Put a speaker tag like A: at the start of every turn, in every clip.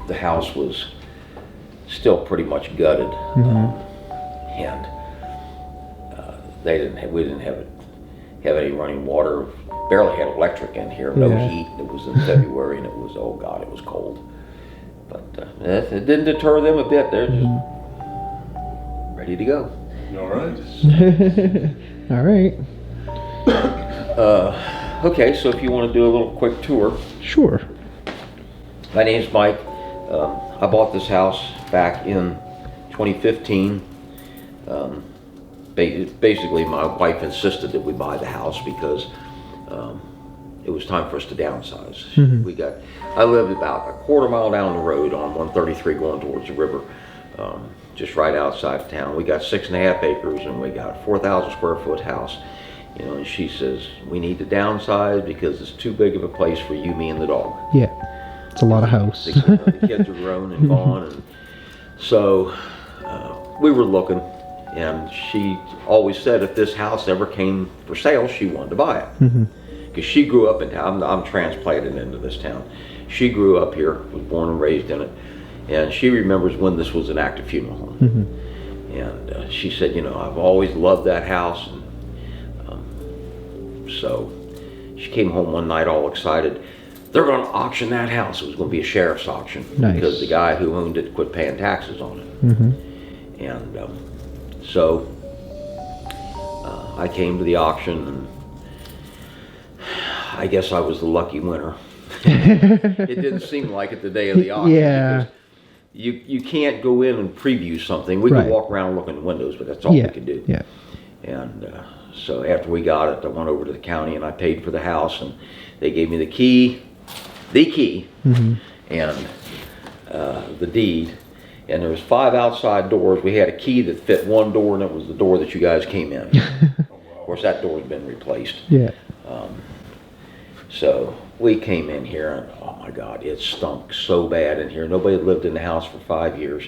A: the house was still pretty much gutted, and we didn't have any running water. Barely had electric in here, no heat. It was in February, and it was, oh God, it was cold. But it didn't deter them a bit. They're just ready to go.
B: All right.
C: All right.
A: Okay, so if you want to do a little quick tour.
C: Sure.
A: My name's Mike. I bought this house back in 2015. Basically, my wife insisted that we buy the house because it was time for us to downsize. I lived about a quarter mile down the road on 133 going towards the river, just right outside of town. We got 6.5 acres and we got a 4,000 square foot house. You know, and she says, we need to downsize because it's too big of a place for you, me, and the dog.
C: Yeah, it's a lot of house.
A: The kids are grown and gone, and so we were looking, and she always said if this house ever came for sale, she wanted to buy it. Because she grew up in town. I'm transplanted into this town. She grew up here, was born and raised in it, and she remembers when this was an active funeral home. And she said, you know, I've always loved that house. And, so she came home one night all excited. They're going to auction that house. It was going to be a sheriff's auction.
C: Nice.
A: Because the guy who owned it quit paying taxes on it. And so I came to the auction, and I guess I was the lucky winner. It didn't seem like it the day of the auction.
C: Yeah.
A: You can't go in and preview something. We could walk around and look in the windows, but that's all we could do.
C: Yeah.
A: And so after we got it, I went over to the county and I paid for the house, and they gave me the key, and the deed. And there was 5 outside doors. We had a key that fit one door, and it was the door that you guys came in. Of course, that door's been replaced.
C: Yeah.
A: So we came in here, and oh my God, it stunk so bad in here. Nobody had lived in the house for 5 years.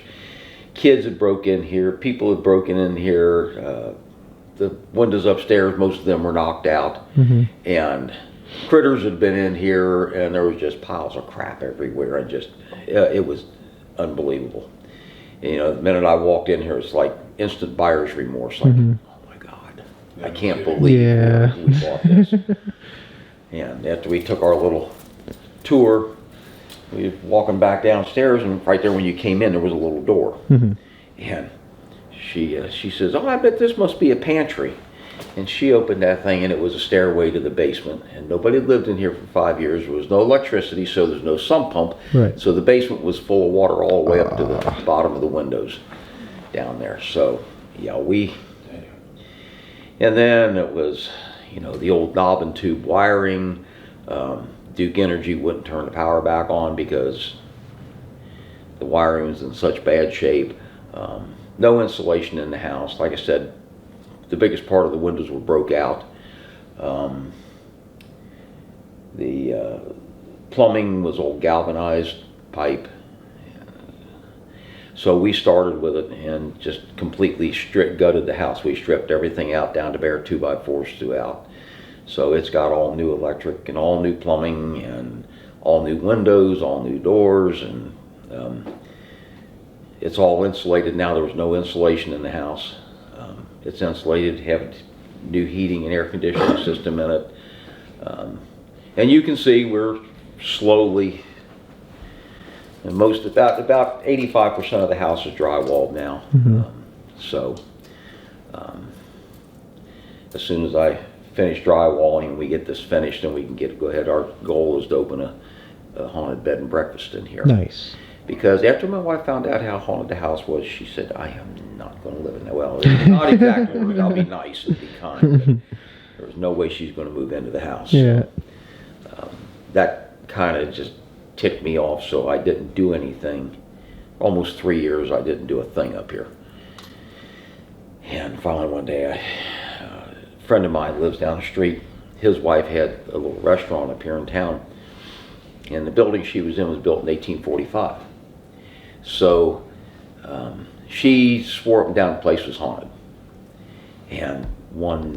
A: Kids had broke in here. People had broken in here. The windows upstairs, most of them were knocked out. And critters had been in here, and there was just piles of crap everywhere. And just, it was unbelievable. You know, the minute I walked in here, it's like instant buyer's remorse. Like, oh my God, I can't believe we bought this. And after we took our little tour, we were walking back downstairs, and right there when you came in, there was a little door. And she says, oh, I bet this must be a pantry. And she opened that thing, and it was a stairway to the basement. And nobody had lived in here for 5 years. There was no electricity, so there's no sump pump.
C: Right.
A: So the basement was full of water all the way up to the bottom of the windows down there. So, yeah, and then it was, you know, the old knob and tube wiring. Duke Energy wouldn't turn the power back on because the wiring was in such bad shape. No insulation in the house. Like I said, the biggest part of the windows were broke out. The plumbing was old galvanized pipe. So we started with it and just completely gutted the house. We stripped everything out down to bare 2x4s throughout. So it's got all new electric and all new plumbing and all new windows, all new doors, and it's all insulated now. There was no insulation in the house. It's insulated, have new heating and air conditioning system in it. And you can see we're slowly, and about 85% of the house is drywalled now. As soon as I finish drywalling and we get this finished, then we can go ahead. Our goal is to open a haunted bed and breakfast in here.
C: Nice.
A: Because after my wife found out how haunted the house was, she said, I am not going to live in that. Well, it's not exactly what I'll be nice and be kind, but there was no way she's going to move into the house.
C: Yeah.
A: That kind of just ticked me off, so I didn't do anything. Almost 3 years I didn't do a thing up here. And finally one day, a friend of mine lives down the street. His wife had a little restaurant up here in town, and the building she was in was built in 1845. So she swore up and down the place was haunted. And one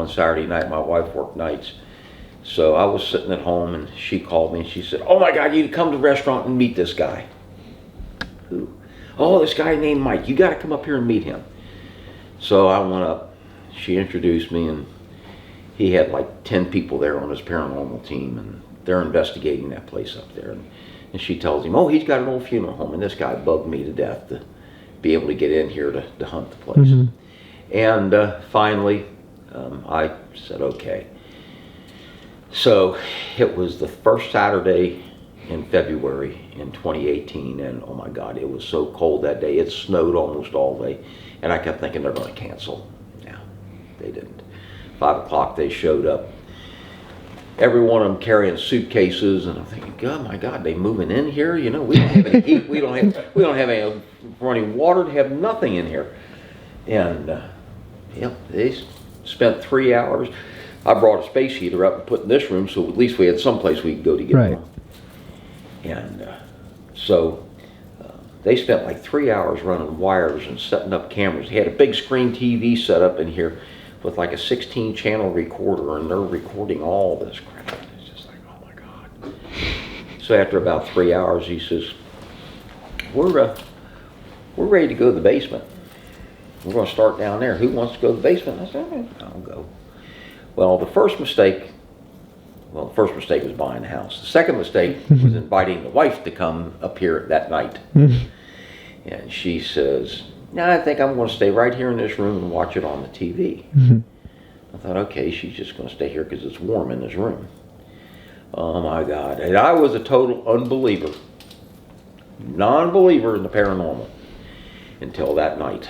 A: Saturday night, my wife worked nights, So I was sitting at home, and she called me, and she said, "Oh my God, you come to the restaurant and meet this guy." Who? "Oh, this guy named Mike. You got to come up here and meet him." So I went up. She introduced me, and he had like 10 people there on his paranormal team, and they're investigating that place up there. And she tells him, "Oh, he's got an old funeral home, and this guy bugged me to death to be able to get in here to hunt the place."
C: Mhm.
A: And finally, I said, "Okay." So it was the first Saturday in February in 2018, and oh my God, it was so cold that day. It snowed almost all day, and I kept thinking they're going to cancel. No, they didn't. 5 o'clock they showed up. Every one of them carrying suitcases, and I'm thinking, "God, my God, they moving in here? You know, we don't have any heat. We don't have any running water. To have nothing in here." And they spent 3 hours. I brought a space heater up and put in this room, so at least we had someplace we could go to get
C: Right.
A: warm. And so they spent like 3 hours running wires and setting up cameras. He had a big screen TV set up in here with like a 16-channel recorder, and they're recording all this crap. It's just like, oh my God. So after about 3 hours, he says, we're ready to go to the basement. We're going to start down there. Who wants to go to the basement?" I said, "Okay, I'll go." Well, the first mistake was buying the house. The second mistake was inviting the wife to come up here that night. And she says, "No, I think I'm going to stay right here in this room and watch it on the TV." I thought, okay, she's just going to stay here because it's warm in this room. Oh my God. And I was a total unbeliever, non-believer in the paranormal until that night.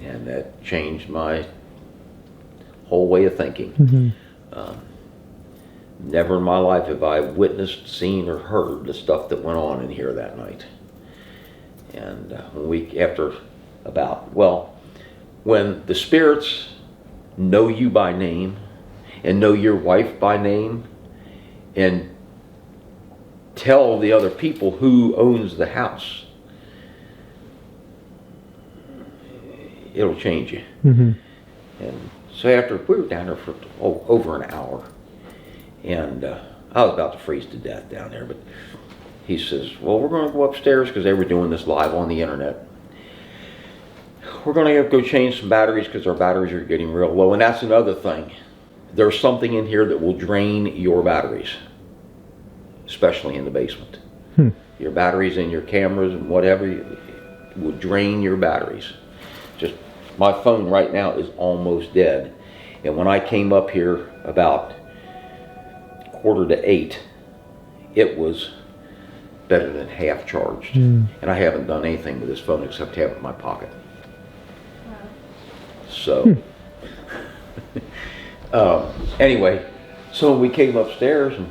A: And that changed my whole way of thinking. Never in my life have I witnessed, seen, or heard the stuff that went on in here that night. And when the spirits know you by name and know your wife by name and tell the other people who owns the house, it'll change you. And so after we were down there for over an hour, and I was about to freeze to death down there, but he says, "Well, we're going to go upstairs," because they were doing this live on the internet. "We're going to go change some batteries because our batteries are getting real low." And that's another thing. There's something in here that will drain your batteries, especially in the basement. Your batteries and your cameras and whatever will drain your batteries. Just my phone right now is almost dead. And when I came up here about 7:45, it was better than half charged. And I haven't done anything with this phone except have it in my pocket. So, anyway, so we came upstairs, and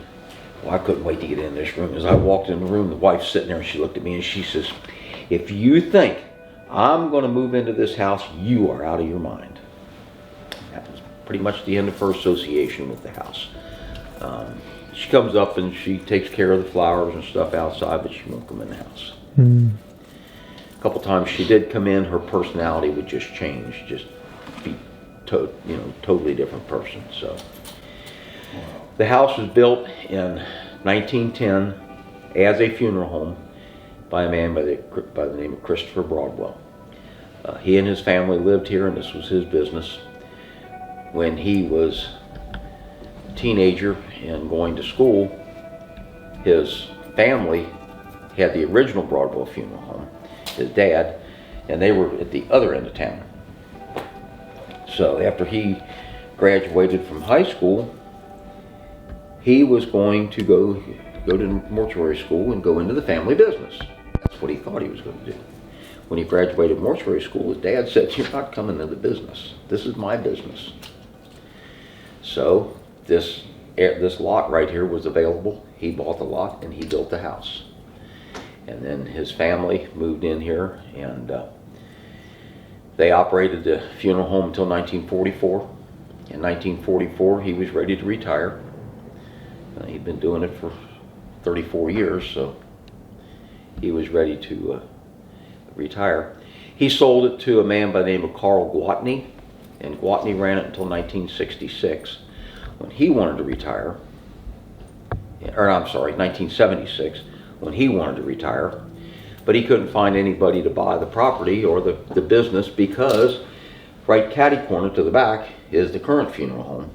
A: I couldn't wait to get in this room. As I walked in the room, the wife's sitting there, and she looked at me and she says, "If you think I'm going to move into this house, you are out of your mind." That was pretty much the end of her association with the house. She comes up and she takes care of the flowers and stuff outside, but she won't come in the house. A couple times she did come in, her personality would just change, just be totally different person. So the house was built in 1910 as a funeral home by a man by the name of Christopher Broadwell. He and his family lived here, and this was his business. When he was a teenager and going to school, his family had the original Broadwell funeral home, his dad, and they were at the other end of town. So after he graduated from high school, he was going to go to mortuary school and go into the family business. That's what he thought he was going to do. When he graduated mortuary school, his dad said, "You're not coming into the business. This is my business." So this lot right here was available. He bought the lot and he built the house. And then his family moved in here, and they operated the funeral home until 1944. In 1944, he was ready to retire. He'd been doing it for 34 years, so he was ready to retire. He sold it to a man by the name of Carl Gwatney, and Gwatney ran it until 1966. When he wanted to retire, or I'm sorry, 1976, when he wanted to retire. But he couldn't find anybody to buy the property or the business, because right catty corner to the back is the current funeral home.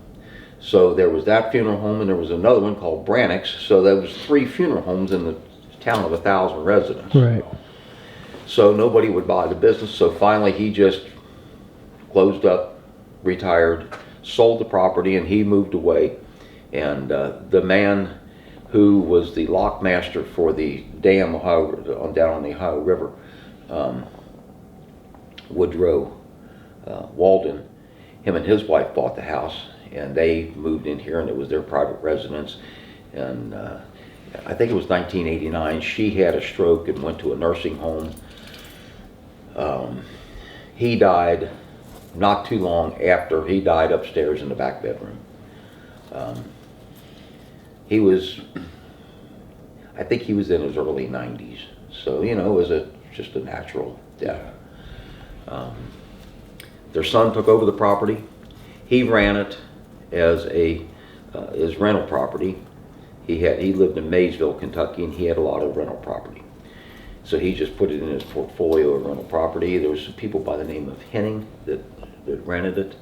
A: So there was that funeral home, and there was another one called Brannock's. So there was 3 funeral homes in the town of 1,000 residents.
C: Right.
A: So nobody would buy the business. So finally he just closed up, retired, sold the property, and he moved away. And the man who was the lockmaster for the dam down on the Ohio River, Woodrow Walden, him and his wife bought the house, and they moved in here, and it was their private residence. And I think it was 1989, she had a stroke and went to a nursing home. He died not too long after. He died upstairs in the back bedroom. I think he was in his early 90s. So, you know, it was just a natural death. Their son took over the property. He ran it as his rental property. He lived in Maysville, Kentucky, and he had a lot of rental property. So he just put it in his portfolio of rental property. There was some people by the name of Henning that rented it.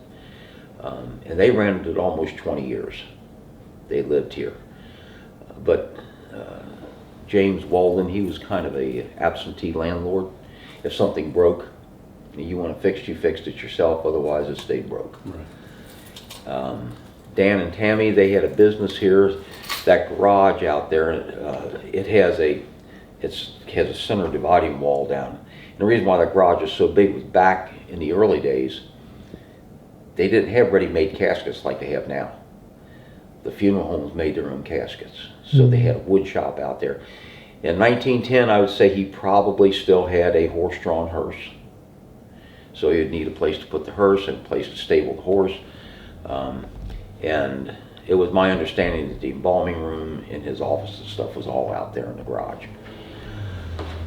A: And they rented it almost 20 years. They lived here. But James Walden, he was kind of a absentee landlord. If something broke, you want it fixed, you fixed it yourself, otherwise it stayed broke. Right. Dan and Tammy, they had a business here. That garage out there, it has a center dividing wall down. And the reason why that garage is so big was back in the early days, they didn't have ready-made caskets like they have now. The funeral homes made their own caskets. So they had a wood shop out there. In 1910, I would say he probably still had a horse-drawn hearse. So you'd need a place to put the hearse and a place to stable the horse. And it was my understanding that the embalming room and his office and stuff was all out there in the garage.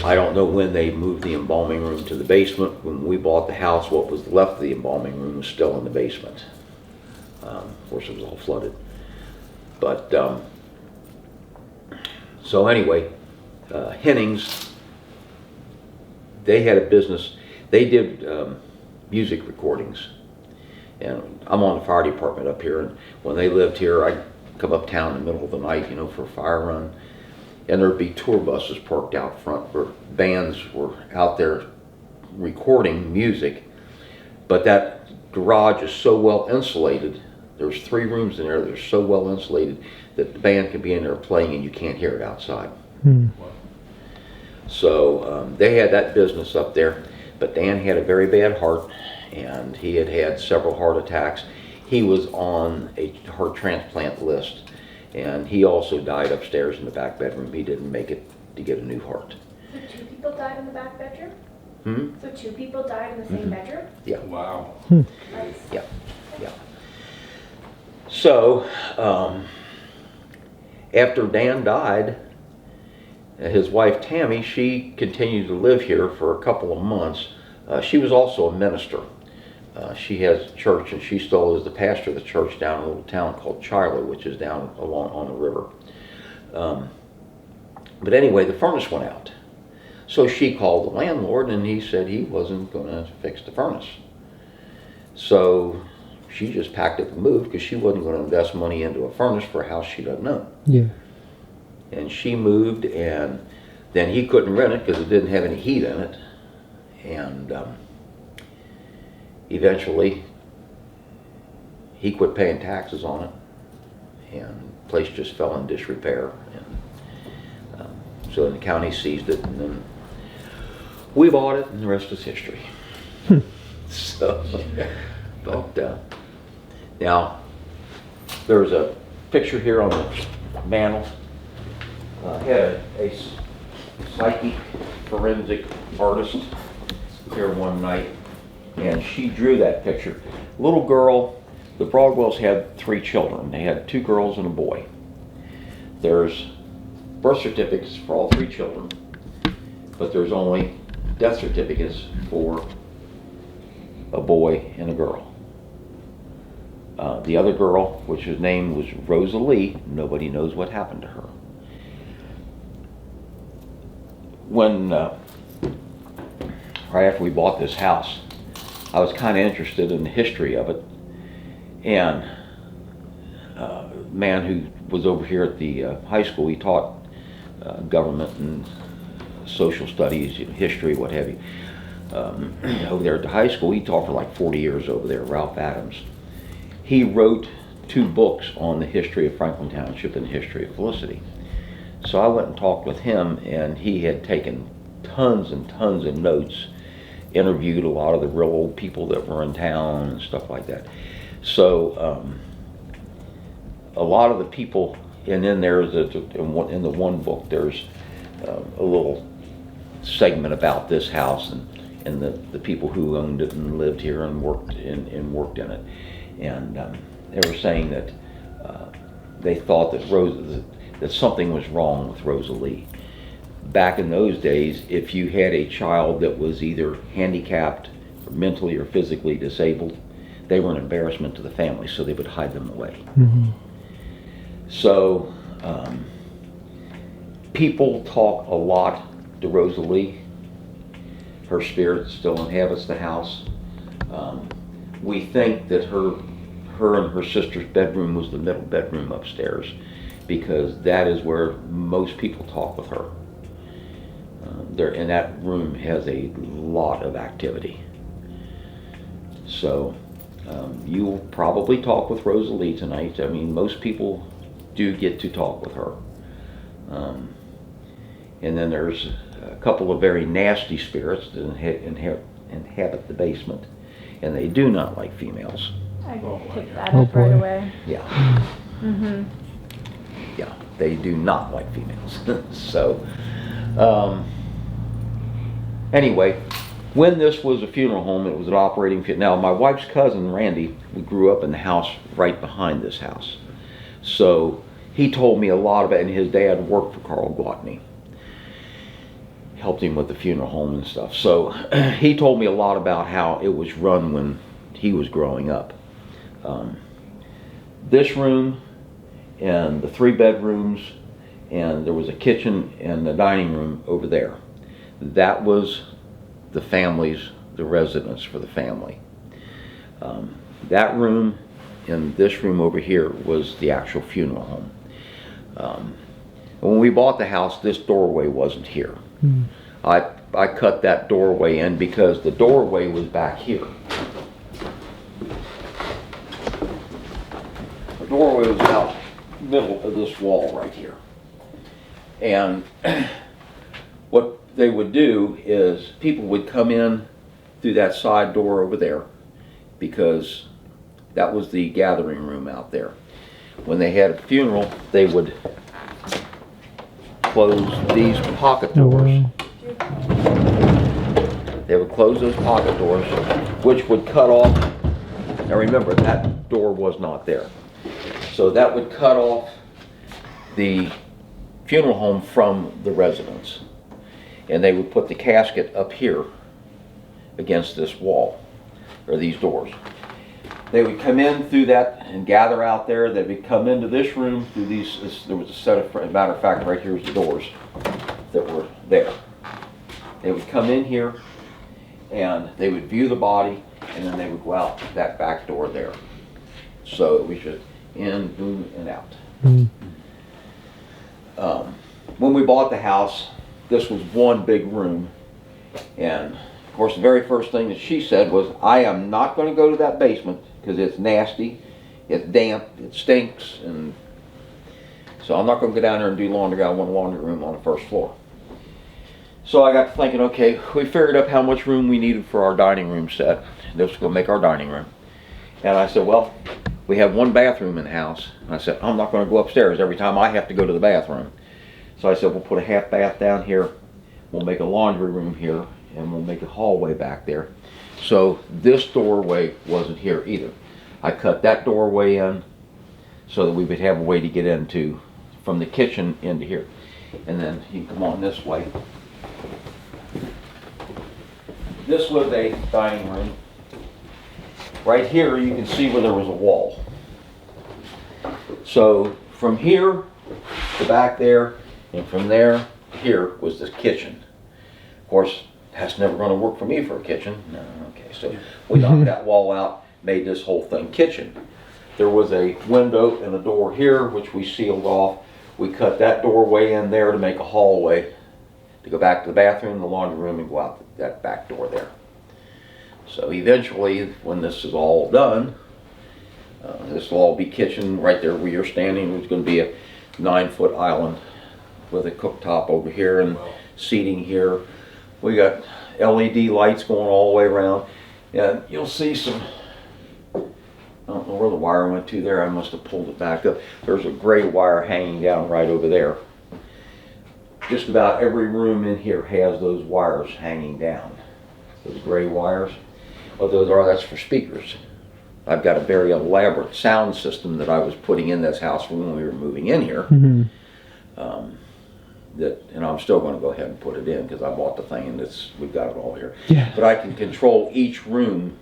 A: I don't know when they moved the embalming room to the basement. When we bought the house, what was left of the embalming room was still in the basement. Of course, it was all flooded. But, so anyway, Hennings, they had a business. They did music recordings. And I'm on the fire department up here, and when they lived here, I'd come uptown in the middle of the night, you know, for a fire run. And there'd be tour buses parked out front where bands were out there recording music. But that garage is so well insulated. There's 3 rooms in there that are so well insulated that the band can be in there playing and you can't hear it outside. So they had that business up there. But Dan had a very bad heart, and he had had several heart attacks. He was on a heart transplant list, and he also died upstairs in the back bedroom. He didn't make it to get a new heart.
B: So 2 people died in the back bedroom?
A: Hmm?
B: So 2 people died in the same bedroom?
A: Yeah.
D: Wow.
B: Nice.
A: Yeah. Yeah. So, after Dan died, his wife Tammy, she continued to live here for a couple of months. She was also a minister. She has a church, and she still is the pastor of the church down in a little town called Chyler, which is down along on the river. But anyway, the furnace went out. So she called the landlord, and he said he wasn't going to fix the furnace. So she just packed up and moved, because she wasn't going to invest money into a furnace for a house she doesn't know.
C: Yeah.
A: And she moved, and then he couldn't rent it because it didn't have any heat in it. And eventually, he quit paying taxes on it, and the place just fell in disrepair. And so the county seized it, and then we bought it, and the rest is history. So, but now there's a picture here on the mantle. Had a psychic forensic artist here one night, and she drew that picture. Little girl, the Broadwells had 3 children. They had 2 girls and a boy. There's birth certificates for all 3 children, but there's only death certificates for a boy and a girl. The other girl, which her name was Rosa Lee, nobody knows what happened to her. When, right after we bought this house, I was kind of interested in the history of it. And a man who was over here at the high school, he taught government and social studies, history, what have you. Over there at the high school, he taught for like 40 years over there, Ralph Adams. He wrote 2 books on the history of Franklin Township and the history of Felicity. So I went and talked with him, and he had taken tons and tons of notes, interviewed a lot of the real old people that were in town and stuff like that. So a lot of the people, and then there's in the one book, there's a little segment about this house and the people who owned it and lived here and worked in it. And they were saying that they thought that something was wrong with Rosa Lee. Back in those days, if you had a child that was either handicapped or mentally or physically disabled, they were an embarrassment to the family, so they would hide them away.
C: Mm-hmm.
A: So people talk a lot to Rosa Lee. Her spirit still inhabits the house. We think that her and her sister's bedroom was the middle bedroom upstairs, because that is where most people talk with her. And that room has a lot of activity. So you'll probably talk with Rosa Lee tonight. I mean, most people do get to talk with her. And then there's a couple of very nasty spirits that inhabit the basement, and they do not like females.
B: I picked that
C: Oh,
B: up right
C: boy.
B: away.
A: Yeah,
B: Mm-hmm.
A: yeah, they do not like females. So, anyway, when this was a funeral home, it was an operating funeral. Now, my wife's cousin, Randy, we grew up in the house right behind this house. So he told me a lot about it, and his dad worked for Carl Gwatney. Helped him with the funeral home and stuff. So he told me a lot about how it was run when he was growing up. This room and the 3 bedrooms, and there was a kitchen and a dining room over there. That was the residence for the family. That room and this room over here was the actual funeral home. When we bought the house, this doorway wasn't here.
C: Mm.
A: I cut that doorway in because the doorway was back here. The doorway was about middle of this wall right here. And what they would do is people would come in through that side door over there, because that was the gathering room out there. When they had a funeral, they would close these pocket
C: Oh,
A: doors.
C: wow.
A: They would close those pocket doors, which would cut off. Now remember, that door was not there. So that would cut off the funeral home from the residence. And they would put the casket up here against this wall, or these doors. They would come in through that and gather out there. They would come into this room through there was a set of, matter of fact, right here's the doors that were there. They would come in here and they would view the body, and then they would go out that back door there. So we should in, boom, and out.
C: Mm.
A: When we bought the house, this was one big room, and of course the very first thing that she said was, I am not going to go to that basement because it's nasty, it's damp, it stinks, and so I'm not going to go down there and do laundry. I want a laundry room on the first floor. So I got to thinking, okay, we figured up how much room we needed for our dining room set. This was going to make our dining room. And I said, well, we have 1 bathroom in the house. And I said, I'm not going to go upstairs every time I have to go to the bathroom. So I said, we'll put a half bath down here. We'll make a laundry room here, and we'll make a hallway back there. So this doorway wasn't here either. I cut that doorway in so that we would have a way to get into, from the kitchen into here. And then you come on this way. This was a dining room. Right here you can see where there was a wall. So from here to back there, and from there here was the kitchen. Of course, that's never going to work for me for a kitchen. No, okay, so we knocked that wall out, made this whole thing kitchen. There was a window and a door here, which we sealed off. We cut that doorway in there to make a hallway to go back to the bathroom, the laundry room, and go out that back door there. So eventually, when this is all done, this will all be kitchen right there where you're standing. It's going to be a 9-foot island with a cooktop over here and seating here. We got LED lights going all the way around, and you'll see some, I don't know where the wire went to there. I must have pulled it back up. There's a gray wire hanging down right over there. Just about every room in here has those wires hanging down. Those gray wires. What those are, that's for speakers. I've got a very elaborate sound system that I was putting in this house when we were moving in here.
C: Mm-hmm.
A: And I'm still going to go ahead and put it in because I bought the thing and we've got it all here.
C: Yeah.
A: But I can control each room,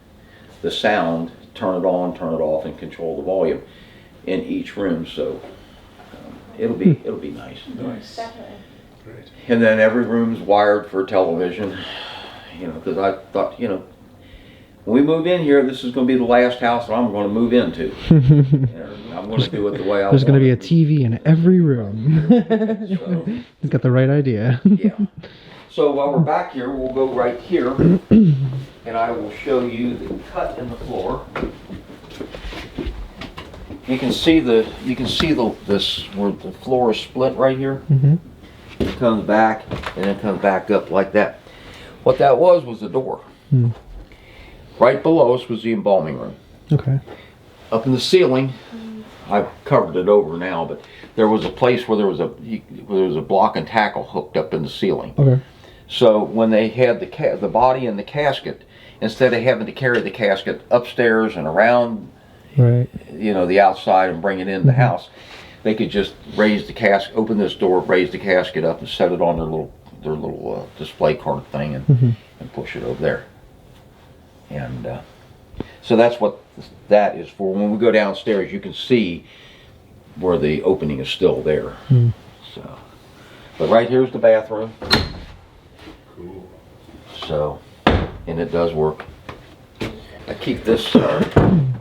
A: the sound, turn it on, turn it off, and control the volume in each room. So it'll be nice.
D: Nice.
B: Definitely.
D: Great.
A: And then every room's wired for television. Because I thought, when we move in here, this is going to be the last house that I'm going to move into. I'm going to do it the way I
C: There's going to be a
A: it.
C: TV in every room.
A: So,
C: He's got the right idea.
A: yeah. So while we're back here, we'll go right here, and I will show you the cut in the floor. You can see this where the floor is split right here.
C: Mm-hmm.
A: It comes back and then comes back up like that. What that was the door.
C: Mm.
A: Right below us was the embalming room.
C: Okay.
A: Up in the ceiling, I've covered it over now, but there was a place where there was a block and tackle hooked up in the ceiling.
C: Okay.
A: So when they had the body in the casket, instead of having to carry the casket upstairs and around,
C: Right.
A: the outside and bring it in the house, they could just raise the casket, open this door, raise the casket up, and set it on their little display card thing, and push it over there. And so that's what that is for. When we go downstairs, you can see where the opening is still there.
C: Mm.
A: So, but right here's the bathroom.
D: Cool.
A: So, and it does work. I keep this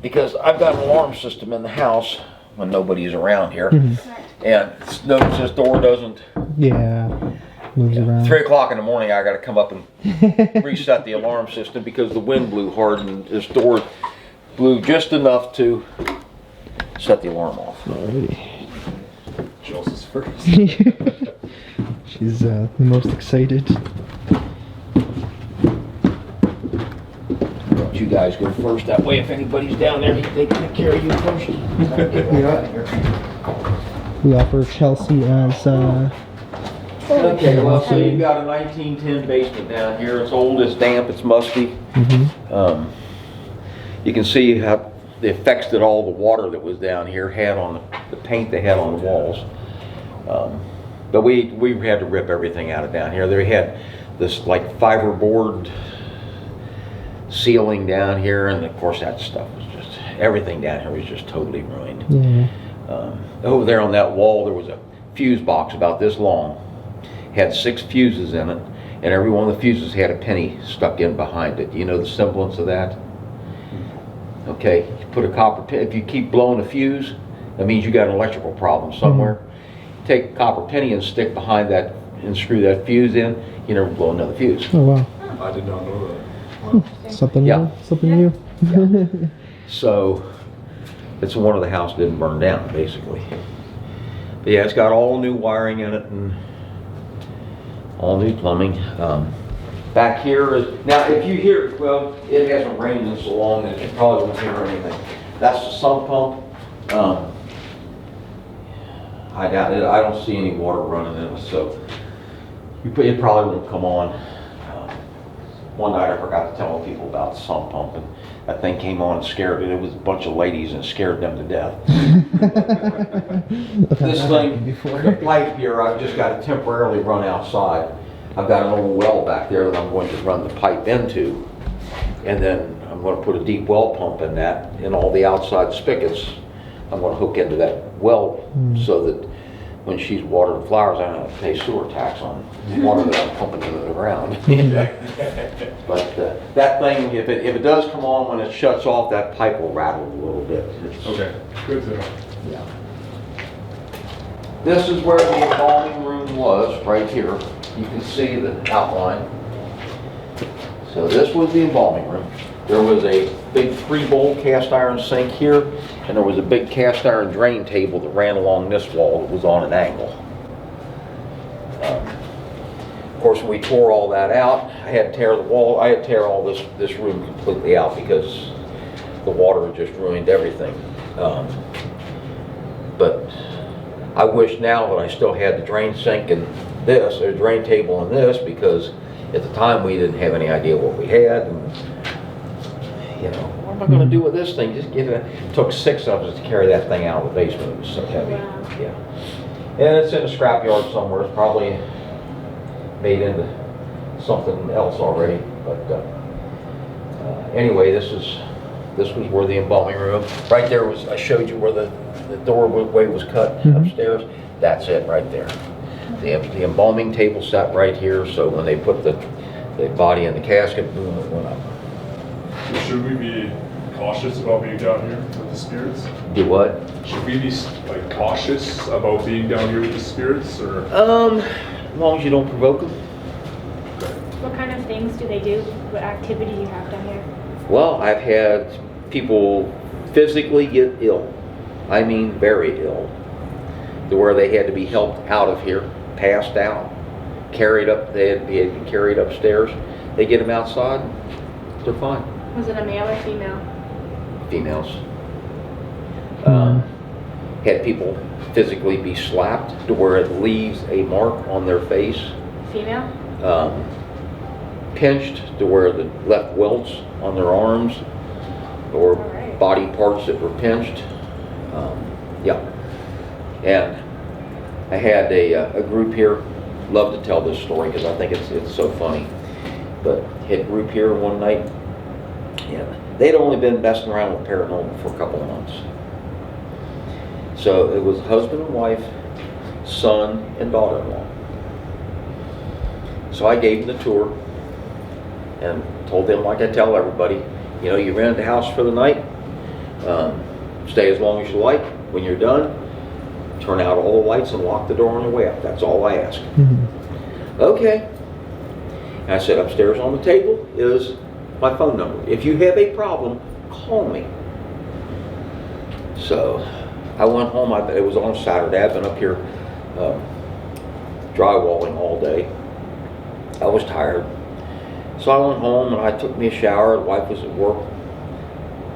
A: because I've got an alarm system in the house when nobody's around here, and notice this door doesn't.
C: Yeah. Moves around.
A: 3 o'clock in the morning, I got to come up and reset the alarm system because the wind blew hard and this door blew just enough to set the alarm off.
C: Alrighty.
D: Chelsea's first.
C: She's the most excited.
A: You guys go first. That way, if anybody's down there, they can take care of you first.
C: We offer Chelsea as
A: Okay, well, so you've got a 1910 basement down here. It's old, it's damp, it's musty. You can see how the effects that all the water that was down here had on the paint they had on the walls. But we had to rip everything out of down here. They had this like fiberboard ceiling down here, and of course that stuff was just, everything down here was just totally ruined.
C: Yeah.
A: Over there on that wall there was a fuse box about this long, had 6 fuses in it, and every one of the fuses had a penny stuck in behind it. You know the semblance of that? Okay, you put a copper pin, if you keep blowing a fuse, that means you got an electrical problem somewhere. Take a copper penny and stick behind that and screw that fuse in, you never blow another fuse.
C: Oh wow.
D: I did not know that.
C: Something
A: Yeah.
C: new. Something new.
A: So it's one of the house didn't burn down, basically. But yeah, it's got all new wiring in it and all new plumbing. Back here is, now if you hear, well, it hasn't rained in so long that you probably won't hear anything. That's the sump pump. I doubt it. I don't see any water running in it, so it probably won't come on. One night I forgot to tell people about the sump pump, and that thing came on and scared it. It was a bunch of ladies and scared them to death. This thing, the pipe here, I've just got to temporarily run outside. I've got an old well back there that I'm going to run the pipe into, and then I'm going to put a deep well pump in that, and all the outside spigots I'm gonna hook into that well so that when she's watering flowers, I don't have to pay sewer tax on water that I'm pumping into the ground. But that thing, if it does come on, when it shuts off, that pipe will rattle a little bit.
D: Okay, good to know.
A: Yeah. This is where the embalming room was, right here. You can see the outline. So this was the embalming room. There was a big 3-bowl cast iron sink here, and there was a big cast iron drain table that ran along this wall that was on an angle. Of course, when we tore all that out, I had to tear the wall. I had to tear all this room completely out because the water had just ruined everything. But I wish now that I still had the drain sink and this, or drain table and this, because at the time we didn't have any idea what we had. And, you know, what am I going to do with this thing? Just get it. It took 6 of us to carry that thing out of the basement. It was so heavy.
B: Wow.
A: Yeah. And it's in a scrapyard somewhere. It's probably made into something else already. But anyway, this was where the embalming room. Right there was. I showed you where the doorway was cut upstairs. That's it right there. The embalming table sat right here. So when they put the body in the casket, boom, it went up.
D: Should we be cautious about being down here with the spirits?
A: Do what?
D: Should we be like cautious about being down here with the spirits, or?
A: As long as you don't provoke them.
B: What kind of things do they do? What activity do you have down here?
A: Well, I've had people physically get ill. I mean, very ill. To where they had to be helped out of here, passed out, carried up. They had been carried upstairs. They get them outside. They're fine.
B: Was it a male or female?
A: Females. Had people physically be slapped to where it leaves a mark on their face.
B: Female?
A: Pinched to where the left welts on their arms or
B: Alright.
A: body parts that were pinched. Yeah. And I had a group here. Love to tell this story because I think it's so funny. But had a group here one night. Yeah, they'd only been messing around with paranormal for a couple of months. So it was husband and wife, son and daughter-in-law. So I gave them the tour and told them, like I tell everybody, you know, you rented the house for the night, stay as long as you like. When you're done, turn out all the lights and lock the door on your way out. That's all I ask. Okay. And I said, upstairs on the table is my phone number. If you have a problem, call me. So I went home. It was on Saturday. I've been up here drywalling all day. I was tired. So I went home and I took me a shower. The wife was at work.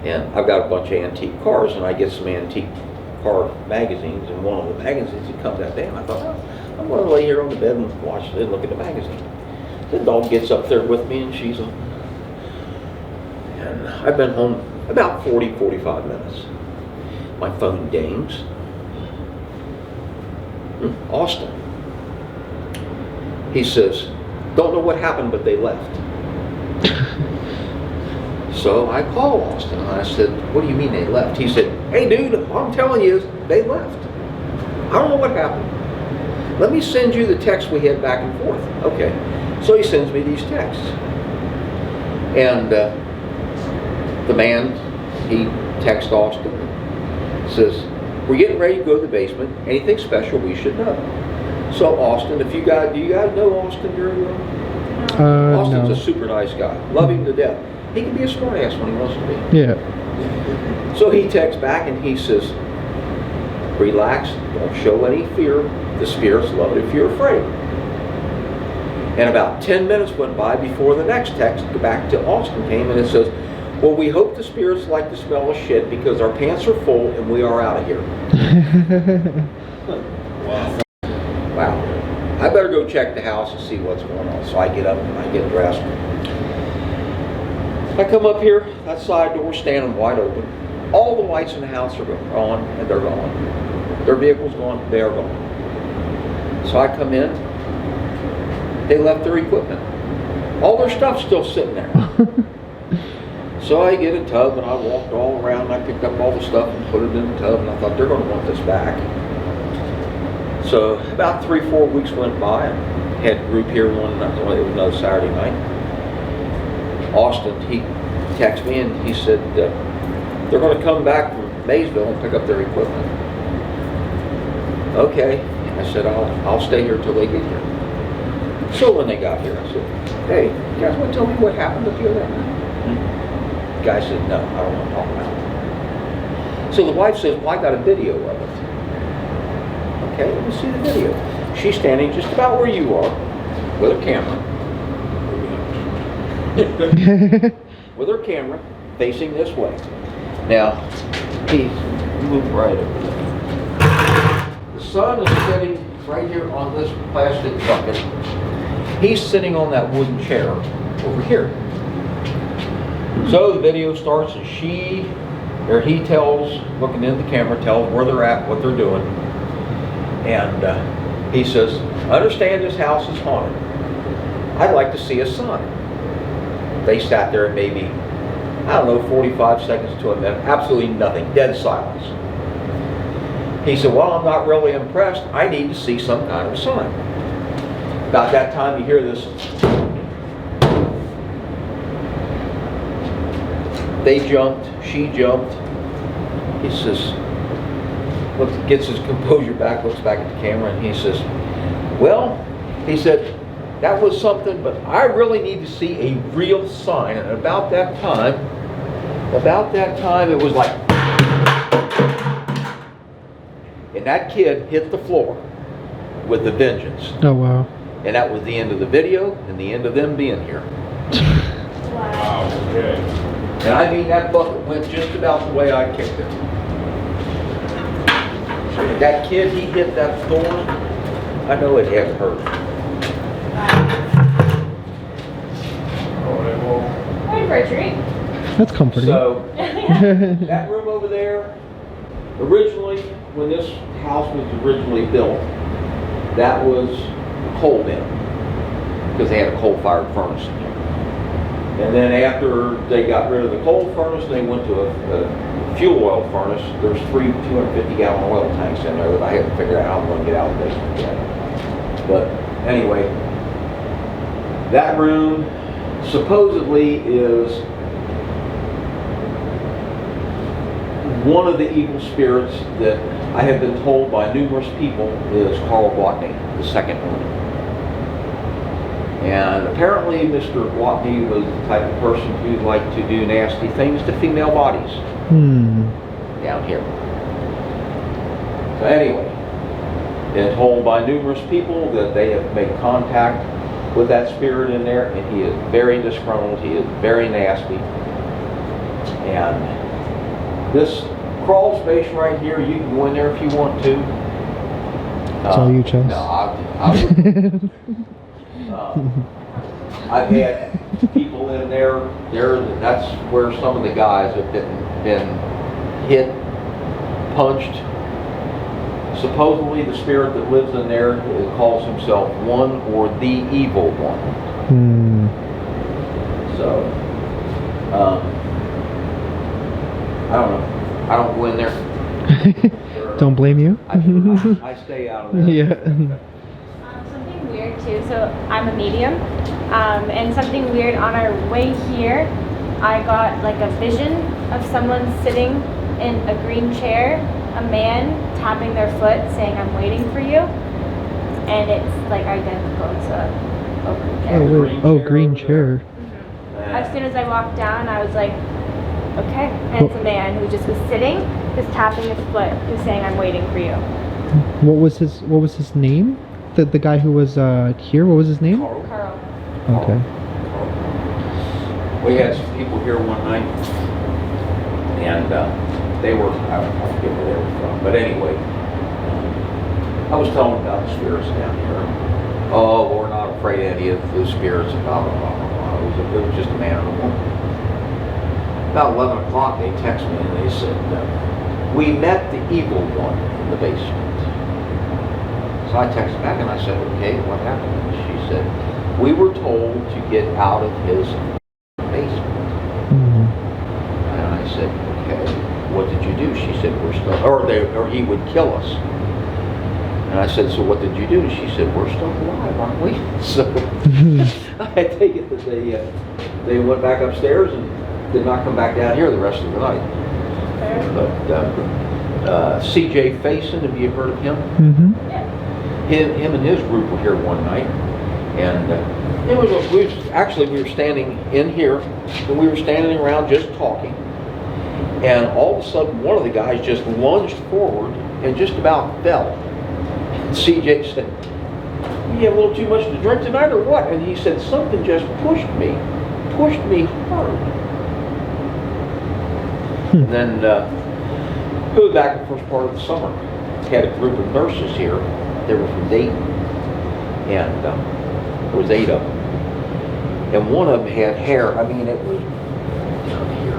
A: And I've got a bunch of antique cars, and I get some antique car magazines. And one of the magazines, it comes out there, and I thought, oh, I'm going to lay here on the bed and watch it and look at the magazine. The dog gets up there with me, and she's on. And I've been home about 40, 45 minutes. My phone dings. Austin. He says, don't know what happened, but they left. So I called Austin and I said, what do you mean they left? He said, hey dude, all I'm telling you is they left. I don't know what happened. Let me send you the text we had back and forth. Okay. So he sends me these texts. And the man, he texts Austin, says, we're getting ready to go to the basement. Anything special we should know. So Austin, do you guys know Austin very well? Austin's
C: no.
A: a super nice guy. Love him to death. He can be a smart ass when he wants to be.
C: Yeah.
A: So he texts back and he says, relax, don't show any fear. The spirits love it if you're afraid. And about 10 minutes went by before the next text back to Austin came, and it says, well, we hope the spirits like the smell of shit because our pants are full and we are out of here. Wow. I better go check the house and see what's going on. So I get up and I get dressed. I come up here, that side door standing wide open. All the lights in the house are on, and they're gone. Their vehicle's gone, they are gone. So I come in, they left their equipment. All their stuff's still sitting there. So I get a tub and I walked all around. I picked up all the stuff and put it in the tub, and I thought they're going to want this back. So about 3-4 weeks went by. I had a group here one night. It was another Saturday night. Austin, he texted me and he said they're going to come back from Maysville and pick up their equipment. Okay, I said I'll stay here till they get here. So when they got here, I said, "Hey, you guys want to tell me what happened up here that night?" The guy said, "No, I don't want to talk about it." So the wife says, "Well, I got a video of it." Okay, let me see the video. She's standing just about where you are with her camera. With her camera facing this way. Now, he's moved right over there. The son is sitting right here on this plastic bucket. He's sitting on that wooden chair over here. So the video starts and he tells, looking into the camera, tells where they're at, what they're doing. And he says, "I understand this house is haunted. I'd like to see a sign." They sat there and maybe, 45 seconds to a minute, absolutely nothing, dead silence. He said, "Well, I'm not really impressed. I need to see some kind of sign." About that time you hear this. They jumped, she jumped. He says, gets his composure back, looks back at the camera, and he says, "Well," he said, "that was something, but I really need to see a real sign." And about that time, it was like, and that kid hit the floor with a vengeance.
C: Oh, wow.
A: And that was the end of the video and the end of them being here.
D: Wow, okay.
A: And I mean, that bucket went just about the way I kicked it. That kid, he hit that thorn. I know it had to hurt.
D: All right, well,
B: Going for a treat.
C: That's comforting.
A: So, that room over there, originally, when this house was originally built, that was a coal bin, because they had a coal-fired furnace in there. And then after they got rid of the coal furnace, they went to a fuel oil furnace. There's 3 250-gallon oil tanks in there that I haven't figured out how I'm going to get out of the basement yet. But anyway, that room supposedly is one of the evil spirits that I have been told by numerous people is Carl Gwatney, the second one. And apparently Mr. Gwatney was the type of person who liked to do nasty things to female bodies down here. So anyway, been told by numerous people that they have made contact with that spirit in there, and he is very disgruntled, he is very nasty. And this crawl space right here, you can go in there if you want to.
C: It's all you, Chels.
A: No, I wouldn't. I've had people in there. That's where some of the guys have been hit, punched. Supposedly, the spirit that lives in there calls himself one or the evil one. So, I don't know. I don't go in there.
C: Don't blame you.
A: I stay out of there.
C: Yeah.
B: Something weird too, so I'm a medium, and something weird on our way here, I got like a vision of someone sitting in a green chair, a man tapping their foot saying, "I'm waiting for you," and it's like identical to a green chair.
C: Oh, weird. Oh, green chair.
B: As soon as I walked down, I was like, okay, and it's a man who just was sitting, just tapping his foot, just saying, "I'm waiting for you."
C: What was his name? The guy who was here, what was his name?
B: Carl.
C: Okay.
A: We had some people here one night, and they were, I forget where they were from, but anyway, I was telling them about the spirits down here. Oh, we're not afraid of any of the spirits, blah, blah, blah, blah, blah. It was just a man and a woman. About 11 o'clock, they texted me and they said, "We met the evil one in the basement." So I texted back and I said, "Okay, what happened?" And she said, "We were told to get out of his basement." what did you do? She said, we're still, or he would kill us. And I said, so what did you do? She said, we're still alive, aren't we? So I take it that they went back upstairs and did not come back down here the rest of the night. But C.J. Faison, have you heard of him?
C: Mm-hmm.
A: Him and his group were here one night, and we were standing in here, and we were standing around just talking, and all of a sudden one of the guys just lunged forward and just about fell. And CJ said, "You have a little too much to drink tonight, or what?" And he said, "Something just pushed me hard." And then it was back in the first part of the summer. Had a group of nurses here. They were from Dayton, and there was 8 of them. And one of them had hair, I mean, it was down here.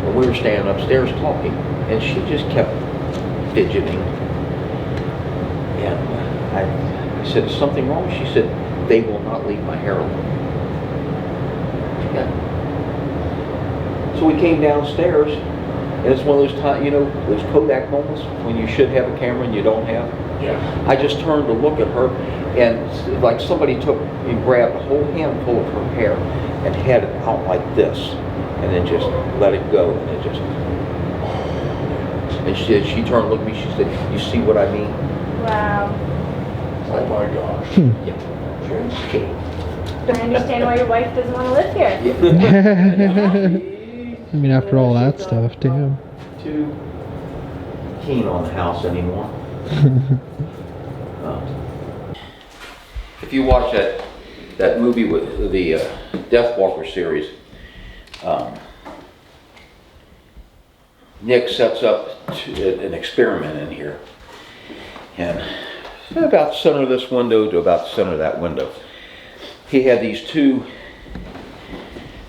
A: And we were standing upstairs talking, and she just kept fidgeting. And I said, "Is something wrong?" She said, "They will not leave my hair alone." Yeah. So we came downstairs, and it's one of those times, you know, those Kodak moments when you should have a camera and you don't have.
D: Yeah.
A: I just turned to look at her, and like somebody took and grabbed a whole handful of her hair and had it out like this, and then just let it go, and it just. And she turned and looked at me. She said, "You see what I mean?"
B: Wow.
D: Oh my gosh.
A: Yeah. Okay.
B: I understand why your wife doesn't want to live here.
A: Yeah.
C: I mean, after all that stuff, damn.
A: Too keen on the house anymore. If you watch that movie with the Deathwalker series, Nick sets up an experiment in here, and about the center of this window to about the center of that window, he had these 2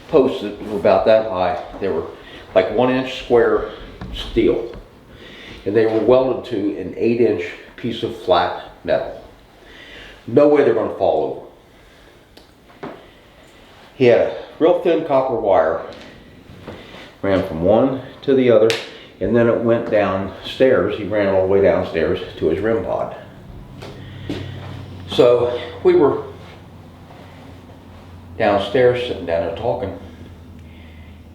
A: posts that were about that high. They were like 1-inch square steel, and they were welded to an 8-inch piece of flat metal. No way they're going to fall over. He had a real thin copper wire, ran from one to the other, and then it went downstairs. He ran all the way downstairs to his REM pod. So we were downstairs, sitting down there talking,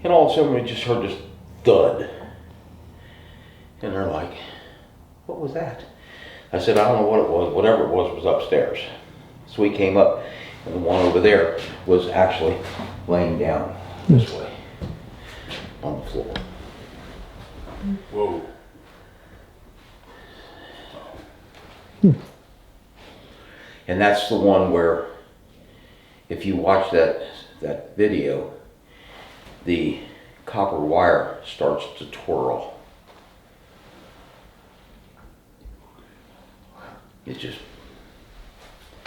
A: and all of a sudden we just heard this thud. And they're like, "What was that?" I said, "I don't know what it was. Whatever it was upstairs." So we came up, and the one over there was actually laying down this way on the floor.
D: Whoa.
A: And that's the one where, if you watch that video, the copper wire starts to twirl. It just.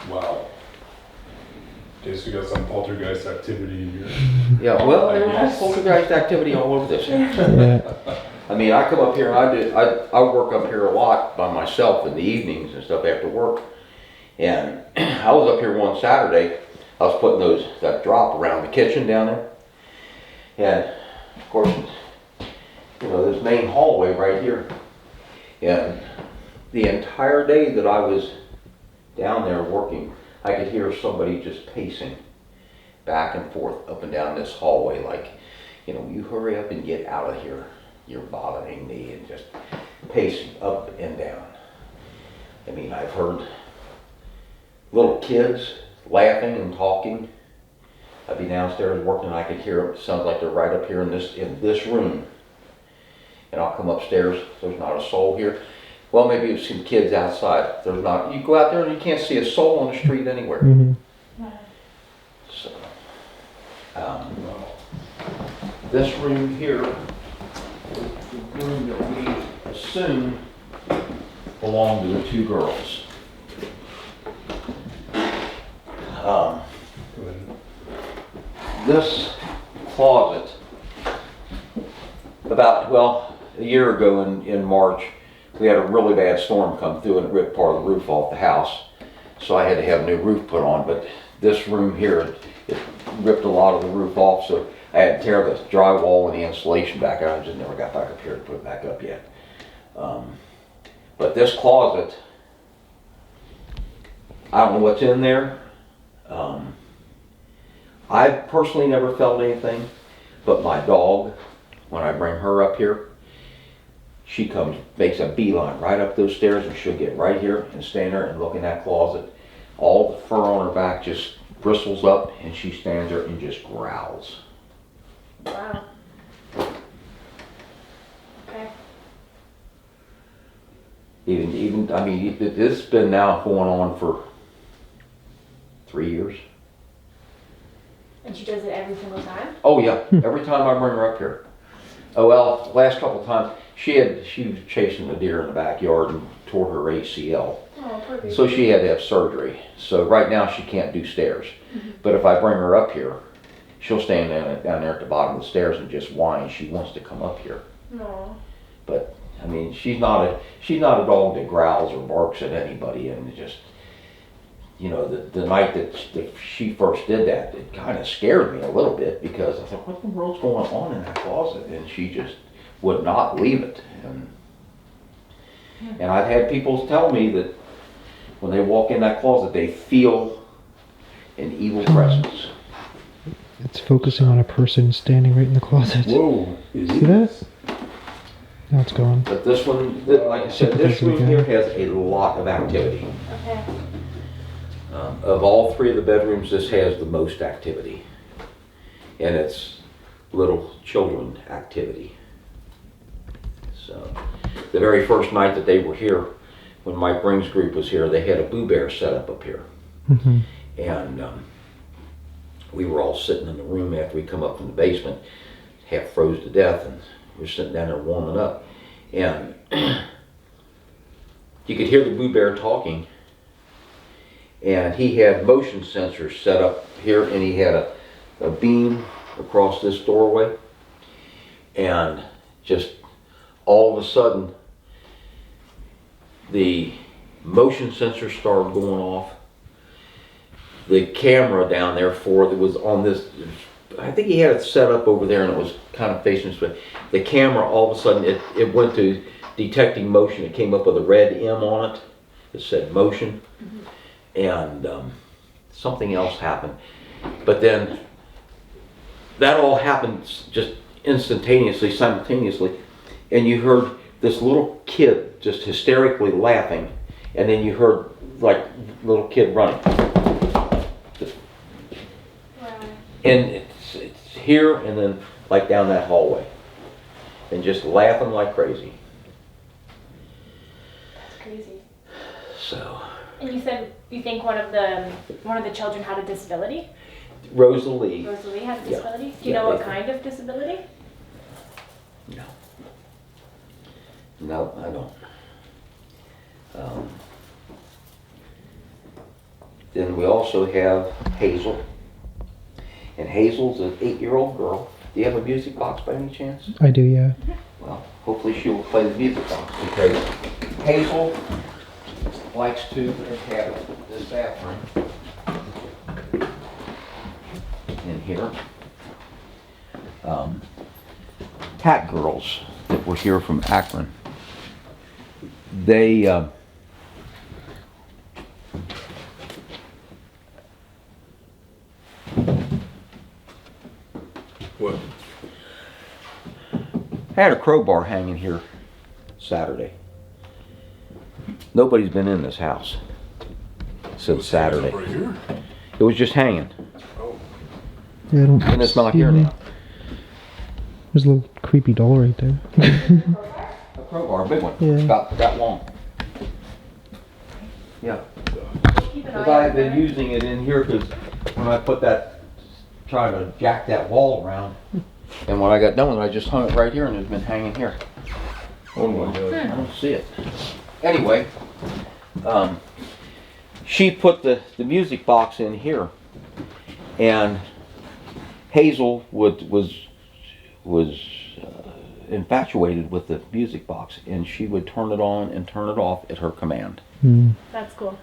D: Wow. Guess we got some poltergeist activity in here.
A: Yeah, well, there's poltergeist activity all over this.
C: Yeah.
A: I mean, I come up here and I work up here a lot by myself in the evenings and stuff after work. And I was up here one Saturday. I was putting that drop around the kitchen down there. And of course, you know, this main hallway right here. And the entire day that I was down there working, I could hear somebody just pacing back and forth up and down this hallway like, you know, "You hurry up and get out of here. You're bothering me," and just pacing up and down. I mean, I've heard little kids laughing and talking. I'd be downstairs working and I could hear them. It sounds like they're right up here in this room. And I'll come upstairs, there's not a soul here. Well, maybe it's some kids outside. There's not. You go out there and you can't see a soul on the street anywhere.
C: Mm-hmm.
A: So, this room here is the room that we assume belonged to the 2 girls. This closet, about a year ago in March, we had a really bad storm come through and it ripped part of the roof off the house. So I had to have a new roof put on, but this room here, it ripped a lot of the roof off, so I had to tear the drywall and the insulation back out. I just never got back up here to put it back up yet. But this closet, I don't know what's in there. I personally never felt anything, but my dog, when I bring her up here, she comes, makes a beeline right up those stairs, and she'll get right here and stand there and look in that closet. All the fur on her back just bristles up, and she stands there and just growls.
B: Wow. Okay.
A: I mean, this has been now going on for 3 years.
B: And she does it every single time?
A: Oh yeah, every time I bring her up here. Oh well, last couple of times she was chasing a deer in the backyard and tore her ACL.
B: Oh, poor baby.
A: So she had to have surgery. So right now she can't do stairs. But if I bring her up here, she'll stand down there at the bottom of the stairs and just whine. She wants to come up here.
B: No.
A: But I mean, she's not a dog that growls or barks at anybody. And it just, you know, the night that she first did that, it kind of scared me a little bit, because I thought, what in the world's going on in that closet? And she just would not leave it. And I've had people tell me that when they walk in that closet, they feel an evil presence.
C: It's focusing on a person standing right in the closet.
D: Whoa.
C: See that? Now it's gone.
A: But this one, like I said, this room here has a lot of activity.
B: Okay.
A: Of all three of the bedrooms, this has the most activity. And it's little children activity. So, the very first night that they were here, when Mike Ring's group was here, they had a Boo Bear set up here.
C: Mm-hmm.
A: And we were all sitting in the room after we come up from the basement, half froze to death, and we were sitting down there warming up. And you could hear the Boo Bear talking, and he had motion sensors set up here, and he had a beam across this doorway, and just all of a sudden the motion sensor started going off. The camera down there that was on this, I think he had it set up over there and it was kind of facing this way. The camera, all of a sudden, it went to detecting motion. It came up with a red M on it. It said motion. And something else happened. But then that all happened just instantaneously, simultaneously. And you heard this little kid just hysterically laughing. And then you heard like little kid running. And it's here and then like down that hallway. And just laughing like crazy.
B: That's crazy.
A: So.
B: And you said you think one of the children had a disability?
A: Rosalie.
B: Rosalie has a
A: Yeah.
B: disability? Do you
A: Yeah,
B: know what
A: they-
B: kind of disability?
A: No. No, I don't. Then we also have Hazel. And Hazel's an 8-year-old girl. Do you have a music box by any chance?
C: I do, yeah.
A: Well, hopefully she will play the music box, because Hazel likes to have this bathroom in here. Cat Girls that were here from Akron, they
D: What?
A: had a crowbar hanging here Saturday. Nobody's been in this house since Saturday.
D: Right here?
A: It was just hanging,
C: Yeah, I don't
A: and it's not
C: see
A: here
C: any.
A: now.
C: There's a little creepy doll right there.
A: A crowbar, a big one,
C: Yeah.
A: about that long. Yeah,
B: Keep an
A: because
B: eye
A: I've
B: on
A: been
B: it.
A: using it in here, because when I put that, trying to jack that wall around, and when I got done with it, I just hung it right here, and it's been hanging here.
D: Oh my
A: I
D: god.
A: don't see it. Anyway, she put the music box in here, and Hazel was infatuated with the music box, and she would turn it on and turn it off at her command.
C: Hmm.
B: That's cool.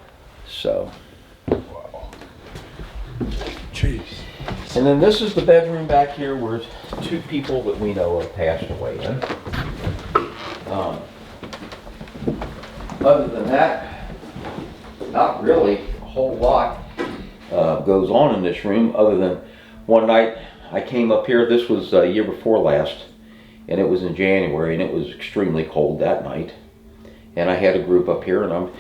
A: So,
D: Wow. Jeez.
A: And then this is the bedroom back here where 2 people that we know have passed away in. Other than that, not really a whole lot goes on in this room, other than one night I came up here. This was year before last, and it was in January, and it was extremely cold that night. And I had a group up here, and I'm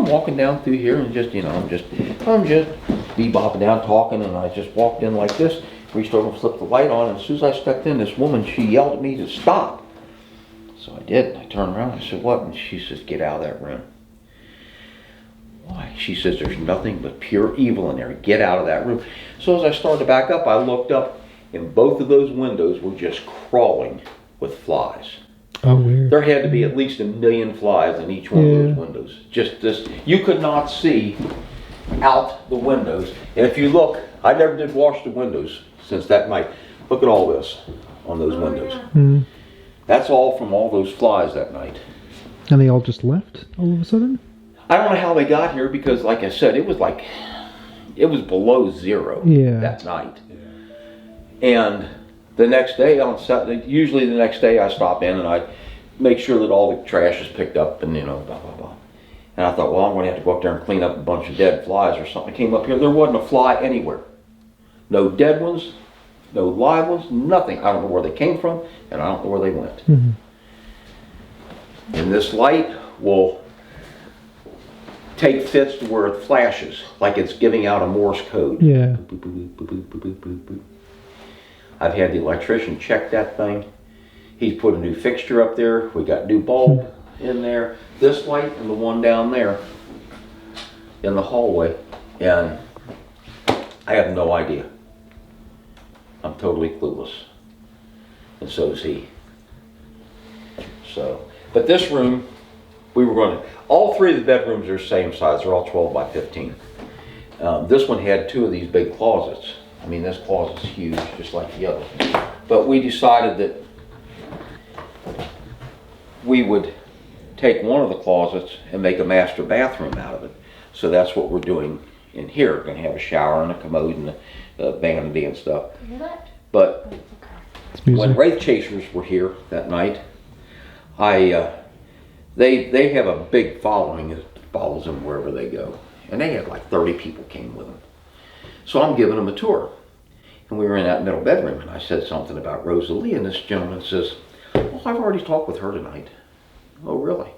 A: walking down through here, and just, you know, I'm just bebopping down talking, and I just walked in like this, reached over and flipped the light on, and as soon as I stepped in, this woman, she yelled at me to stop. So I did. I turned around, I said, what? And she says, get out of that room. Why? She says, there's nothing but pure evil in there. Get out of that room. So as I started to back up, I looked up, and both of those windows were just crawling with flies.
C: Oh, weird.
A: There had to be at least 1 million flies in each one of those windows. Just this, you could not see out the windows. And if you look, I never did wash the windows since that night. Look at all this on those windows.
C: Mm.
A: That's all from all those flies that night.
C: And they all just left all of a sudden?
A: I don't know how they got here because, like I said, it was below 0 that night. And the next day on Saturday, usually the next day I stop in and I make sure that all the trash is picked up and, you know, blah, blah, blah. And I thought, well, I'm going to have to go up there and clean up a bunch of dead flies or something. I came up here, there wasn't a fly anywhere. No dead ones, no live ones, nothing. I don't know where they came from, and I don't know where they went.
C: Mm-hmm.
A: And this light will take fits to where it flashes, like it's giving out a Morse code.
C: Yeah.
A: Boop, boop, boop, boop, boop, boop, boop, boop. I've had the electrician check that thing. He's put a new fixture up there. We got new bulb in there. This light and the one down there in the hallway. And I have no idea. I'm totally clueless. And so is he. So, but this room, we were going to, all 3 of the bedrooms are the same size. They're all 12 by 15. This one had 2 of these big closets. I mean, this closet's huge, just like the other. But we decided that we would take one of the closets and make a master bathroom out of it. So that's what we're doing in here. We're going to have a shower and a commode and a vanity and stuff. But when Wraith Chasers were here that night, they have a big following that follows them wherever they go. And they had like 30 people came with them. So I'm giving them a tour. And we were in that middle bedroom, and I said something about Rosalie, and this gentleman says, well, I've already talked with her tonight. Oh, really?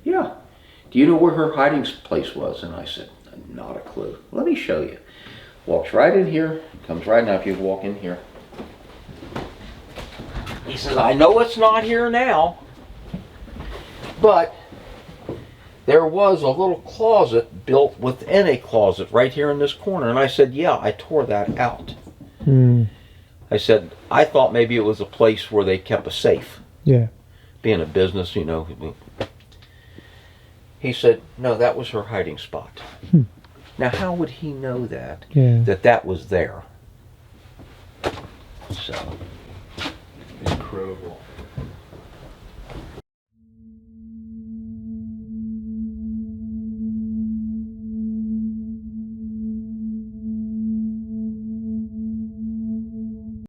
A: Yeah. Do you know where her hiding place was? And I said, not a clue. Let me show you. Walks right in here, comes right now if you walk in here. He says, I know it's not here now, but there was a little closet built within a closet right here in this corner. And I said, yeah, I tore that out. I said, I thought maybe it was a place where they kept a safe.
C: Yeah.
A: Being a business, you know. He said, no, that was her hiding spot. Now, how would he know that?
C: Yeah.
A: That was there? So.
D: Incredible.